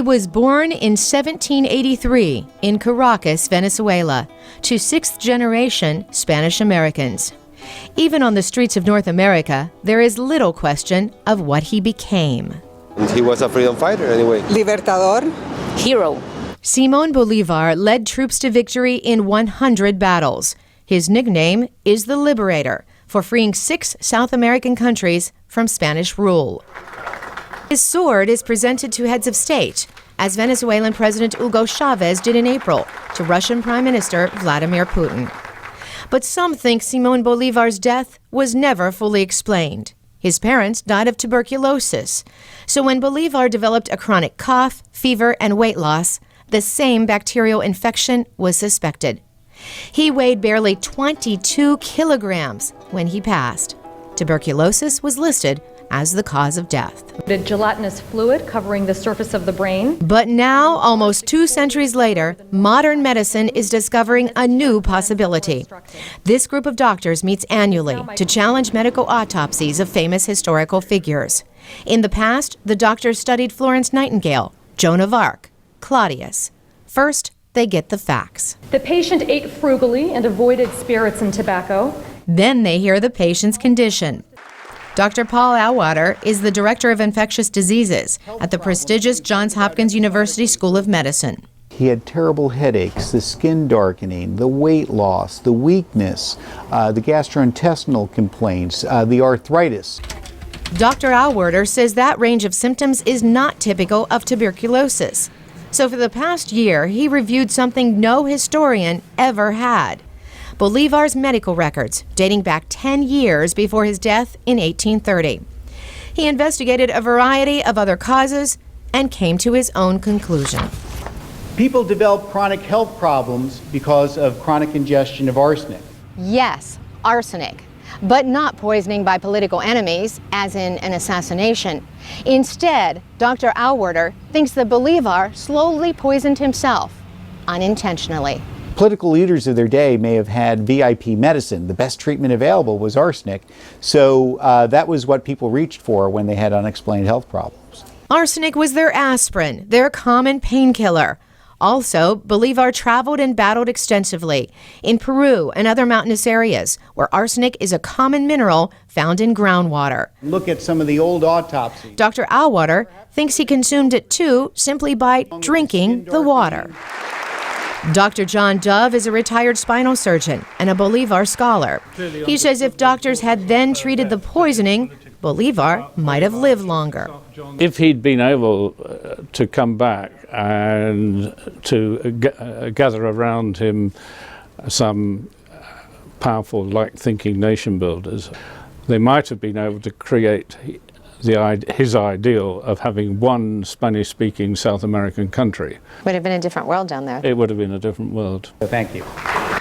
was born in 1783 in Caracas, Venezuela, to sixth-generation Spanish Americans. Even on the streets of North America, there is little question of what he became. He was a freedom fighter anyway. Libertador. Hero. Simon Bolivar led troops to victory in 100 battles. His nickname is the Liberator, for freeing 6 South American countries from Spanish rule. His sword is presented to heads of state, as Venezuelan President Hugo Chavez did in April to Russian Prime Minister Vladimir Putin. But some think Simon Bolivar's death was never fully explained. His parents died of tuberculosis. So when Bolivar developed a chronic cough, fever, and weight loss, the same bacterial infection was suspected. He weighed barely 22 kilograms when he passed. Tuberculosis was listed as the cause of death. The gelatinous fluid covering the surface of the brain. But now, almost 2 centuries later, modern medicine is discovering a new possibility. This group of doctors meets annually to challenge medical autopsies of famous historical figures. In the past, the doctors studied Florence Nightingale, Joan of Arc, Claudius. First, they get the facts. The patient ate frugally and avoided spirits and tobacco. Then they hear the patient's condition. Dr. Paul Auwaerter is the Director of Infectious Diseases at the prestigious Johns Hopkins University School of Medicine. He had terrible headaches, the skin darkening, the weight loss, the weakness, the gastrointestinal complaints, the arthritis. Dr. Auwaerter says that range of symptoms is not typical of tuberculosis. So for the past year, he reviewed something no historian ever had: Bolivar's medical records, dating back 10 years before his death in 1830. He investigated a variety of other causes and came to his own conclusion. People develop chronic health problems because of chronic ingestion of arsenic. Yes, arsenic, but not poisoning by political enemies, as in an assassination. Instead, Dr. Auwaerter thinks that Bolivar slowly poisoned himself, unintentionally. Political leaders of their day may have had VIP medicine. The best treatment available was arsenic, so that was what people reached for when they had unexplained health problems. Arsenic was their aspirin, their common painkiller. Also, Bolivar traveled and battled extensively in Peru and other mountainous areas where arsenic is a common mineral found in groundwater. Look at some of the old autopsies. Dr. Auwaerter thinks he consumed it too simply by drinking the water. Dr. John Dove is a retired spinal surgeon and a Bolivar scholar. He says if doctors had then treated the poisoning, Bolivar might have lived longer. If he'd been able to come back and to gather around him some powerful, like-thinking nation builders, they might have been able to create his ideal of having one Spanish-speaking South American country. Would have been a different world down there. It would have been a different world. Thank you.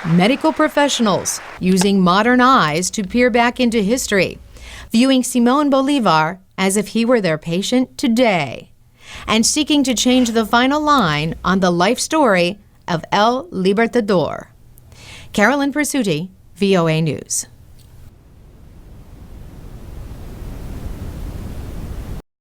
Medical professionals using modern eyes to peer back into history, viewing Simon Bolivar as if he were their patient today, and seeking to change the final line on the life story of El Libertador. Carolyn Presutti, VOA News.